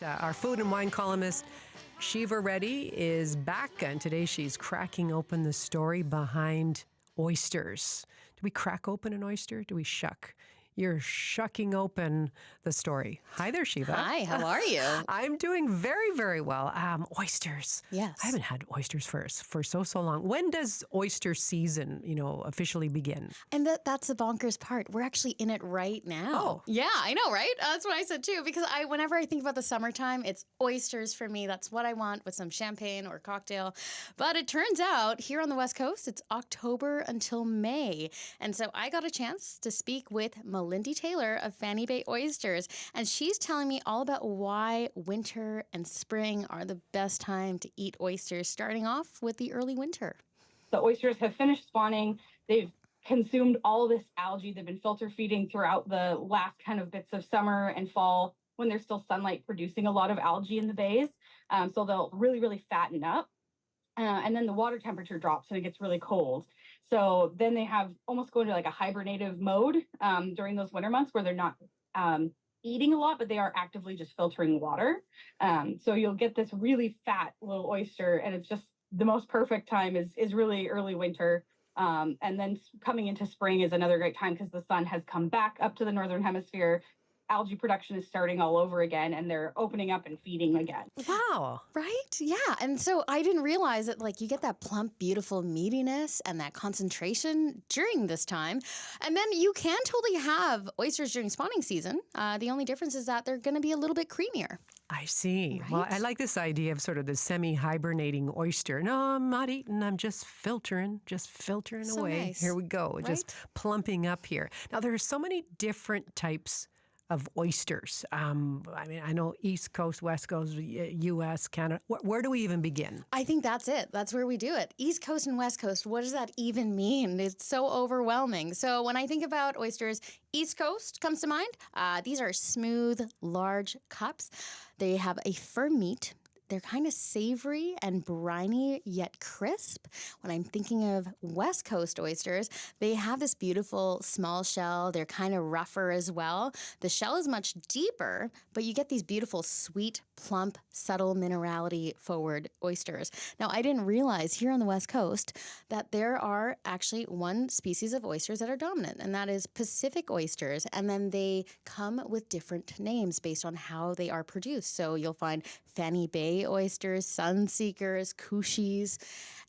Our food and wine columnist, Shiva Reddy, is back, and today she's cracking open the story behind oysters. Do we crack open an oyster? Do we shuck? You're shucking open the story. Hi there, Shiva. Hi, how are you? I'm doing very, very well. Oysters. Yes. I haven't had oysters for so long. When does oyster season, officially begin? And that's the bonkers part. We're actually in it right now. Oh. Yeah, I know, right? That's what I said too. Because whenever I think about the summertime, it's oysters for me. That's what I want with some champagne or cocktail. But it turns out here on the West Coast, it's October until May. And so I got a chance to speak with Lindy Taylor of Fanny Bay Oysters, and she's telling me all about why winter and spring are the best time to eat oysters, starting off with the early winter. The oysters have finished spawning. They've consumed all this algae. They've been filter feeding throughout the last kind of bits of summer and fall when there's still sunlight producing a lot of algae in the bays. So they'll really, really fatten up. And then the water temperature drops and it gets really cold. So then they have almost go into like a hibernative mode during those winter months where they're not eating a lot, but they are actively just filtering water. So you'll get this really fat little oyster, and it's just the most perfect time is really early winter. And then coming into spring is another great time because the sun has come back up to the northern hemisphere. Algae production is starting all over again, and they're opening up and feeding again. Wow. Right? Yeah. And so I didn't realize that you get that plump, beautiful meatiness and that concentration during this time. And then you can totally have oysters during spawning season. The only difference is that they're going to be a little bit creamier. I see. Right? Well, I like this idea of sort of the semi-hibernating oyster. No, I'm not eating. I'm just filtering So away. nice. Here we go. Right? Just plumping up here. Now, there are so many different types of oysters. I know East Coast, West Coast, U.S., Canada. Where do we even begin? I think that's it. That's where we do it. East Coast and West Coast, what does that even mean? It's so overwhelming. So when I think about oysters, East Coast comes to mind. These are smooth, large cups. They have a firm meat. They're kind of savory and briny, yet crisp. When I'm thinking of West Coast oysters, they have this beautiful small shell. They're kind of rougher as well. The shell is much deeper, but you get these beautiful, sweet, plump, subtle minerality forward oysters. Now, I didn't realize here on the West Coast that there are actually one species of oysters that are dominant, and that is Pacific oysters. And then they come with different names based on how they are produced. So you'll find Fanny Bay oysters, Sunseekers, Cushies,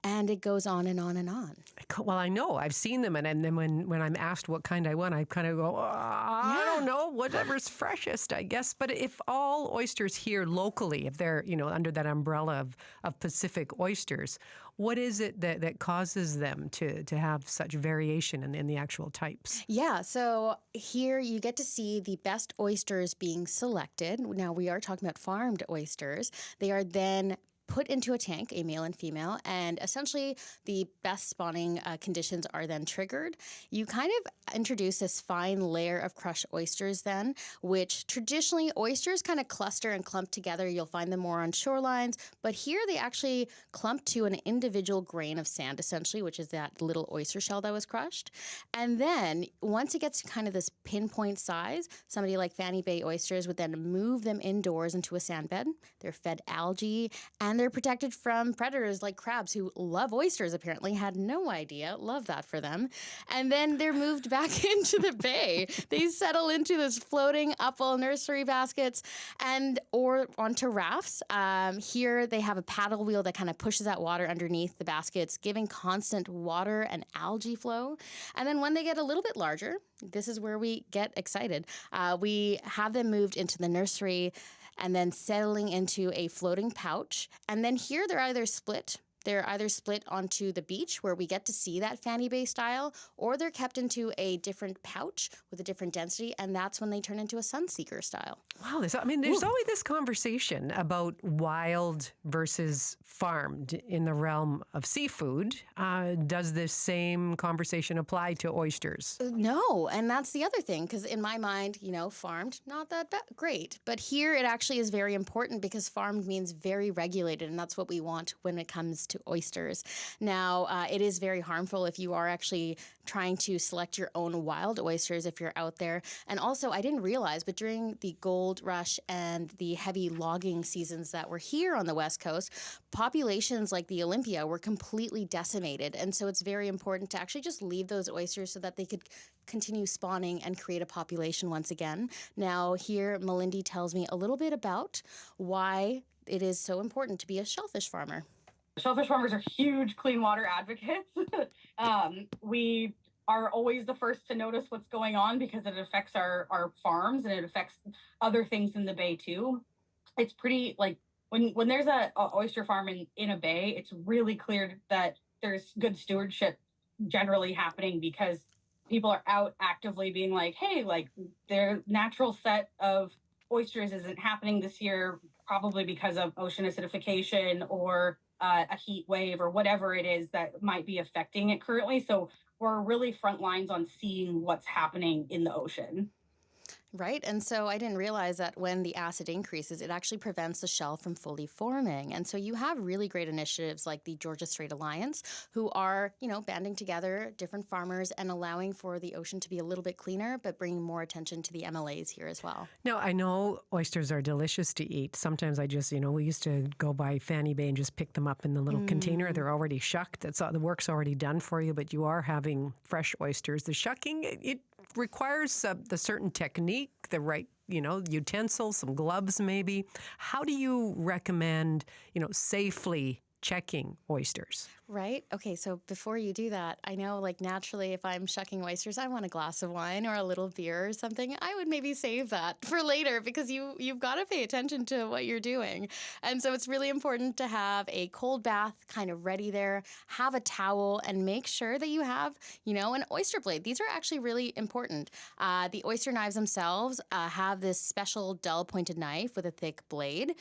and it goes on and on and on. Well, I know. I've seen them, and then when I'm asked what kind I want, I kind of go, I don't know, whatever's freshest, I guess. But if all oysters here locally, if they're, under that umbrella of Pacific oysters, what is it that causes them to have such variation in the actual types? Yeah, so here you get to see the best oysters being selected. Now, we are talking about farmed oysters. They are then put into a tank, a male and female, and essentially the best spawning conditions are then triggered. You kind of introduce this fine layer of crushed oysters then, which traditionally oysters kind of cluster and clump together. You'll find them more on shorelines, but here they actually clump to an individual grain of sand essentially, which is that little oyster shell that was crushed. And then once it gets to kind of this pinpoint size, somebody like Fanny Bay Oysters would then move them indoors into a sand bed. They're fed algae, and they're protected from predators like crabs who love oysters, apparently. Had no idea. Love that for them. And then they're moved back into the bay. They settle into this floating upwell nursery baskets or onto rafts. Here they have a paddle wheel that kind of pushes that water underneath the baskets, giving constant water and algae flow. And then when they get a little bit larger, this is where we get excited. We have them moved into the nursery and then settling into a floating pouch. And then here they're either split onto the beach where we get to see that Fanny Bay style, or they're kept into a different pouch with a different density, and that's when they turn into a Sunseeker style. Wow, there's always this conversation about wild versus farmed in the realm of seafood. Does this same conversation apply to oysters? No, and that's the other thing, because in my mind, farmed, not that great. But here it actually is very important because farmed means very regulated, and that's what we want when it comes to oysters. Now, it is very harmful if you are actually trying to select your own wild oysters if you're out there. And also, I didn't realize, but during the gold rush and the heavy logging seasons that were here on the West Coast, populations like the Olympia were completely decimated. And so it's very important to actually just leave those oysters so that they could continue spawning and create a population once again. Now, here, Melindy tells me a little bit about why it is so important to be a shellfish farmer. Shellfish farmers are huge clean water advocates. We are always the first to notice what's going on because it affects our farms and it affects other things in the bay too. It's pretty like when there's a oyster farm in a bay, it's really clear that there's good stewardship generally happening because people are out actively being like, hey, like their natural set of oysters isn't happening this year, probably because of ocean acidification or a heat wave or whatever it is that might be affecting it currently. So we're really front lines on seeing what's happening in the ocean. Right. And so I didn't realize that when the acid increases, it actually prevents the shell from fully forming. And so you have really great initiatives like the Georgia Strait Alliance, who are, banding together different farmers and allowing for the ocean to be a little bit cleaner, but bringing more attention to the MLAs here as well. Now, I know oysters are delicious to eat. Sometimes I just, we used to go by Fanny Bay and just pick them up in the little container. They're already shucked. The work's already done for you, but you are having fresh oysters. The shucking, it requires the certain technique, the right, utensils, some gloves maybe. How do you recommend, safely checking oysters? Right? Okay, so before you do that, I know naturally if I'm shucking oysters, I want a glass of wine or a little beer or something. I would maybe save that for later because you've got to pay attention to what you're doing. And so it's really important to have a cold bath kind of ready there, have a towel, and make sure that you have, an oyster blade. These are actually really important. The oyster knives themselves have this special dull pointed knife with a thick blade.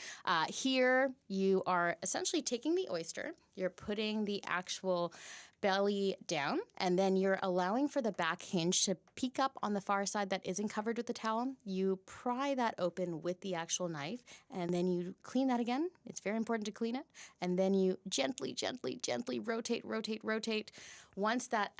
Here you are essentially taking the oyster, you're putting the actual belly down, and then you're allowing for the back hinge to peek up on the far side that isn't covered with the towel. You pry that open with the actual knife, and then you clean that again. It's very important to clean it. And then you gently, gently, gently rotate. Once that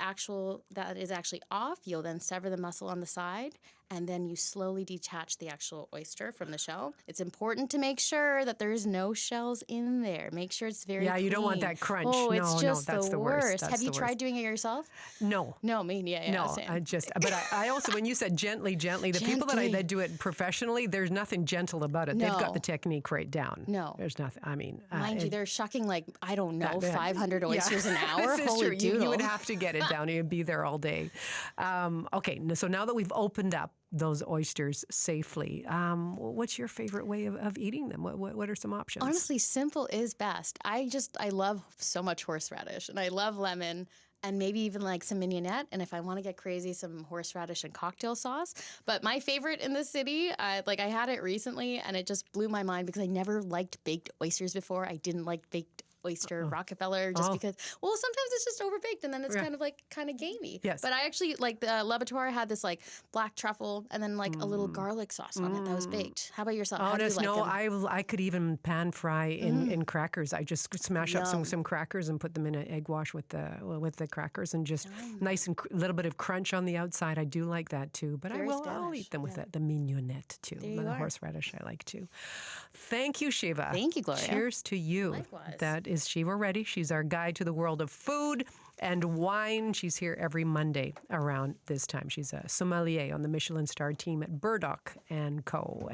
is actually off, you'll then sever the muscle on the side, and then you slowly detach the actual oyster from the shell. It's important to make sure that there's no shells in there. Make sure it's very clean. You don't want that crunch. Oh, it's just that's the worst. Have you tried doing it yourself? No. No, me, yeah. No, Same. but I also, when you said gently, the people that do it professionally, there's nothing gentle about it. No. They've got the technique right down. No. There's nothing, Mind you, they're shucking 500 oysters an hour. This is Holy true. doodle. You would have to get it down. You'd be there all day. Okay, so now that we've opened up those oysters safely, what's your favorite way of eating them? What are some options? Honestly, simple is best. I love so much horseradish, and I love lemon, and maybe even some mignonette, and if I want to get crazy, some horseradish and cocktail sauce. But my favorite in the city, I had it recently, and it just blew my mind because I never liked baked oysters before. I didn't like baked oyster Rockefeller just because, sometimes it's just overbaked and then it's kind of gamey. Yes. But I actually, the L'Abattoir had this black truffle and then a little garlic sauce on it that was baked. How about yourself? How do you like them? I could even pan fry in crackers. I just smash up some crackers and put them in an egg wash with the crackers and just nice and little bit of crunch on the outside. I do like that too. But I'll eat them with the mignonette too. The horseradish I like too. Thank you, Shiva. Thank you, Gloria. Cheers to you. Likewise. That is Shiva Reddy. She's our guide to the world of food and wine. She's here every Monday around this time. She's a sommelier on the Michelin-starred team at Burdock & Co.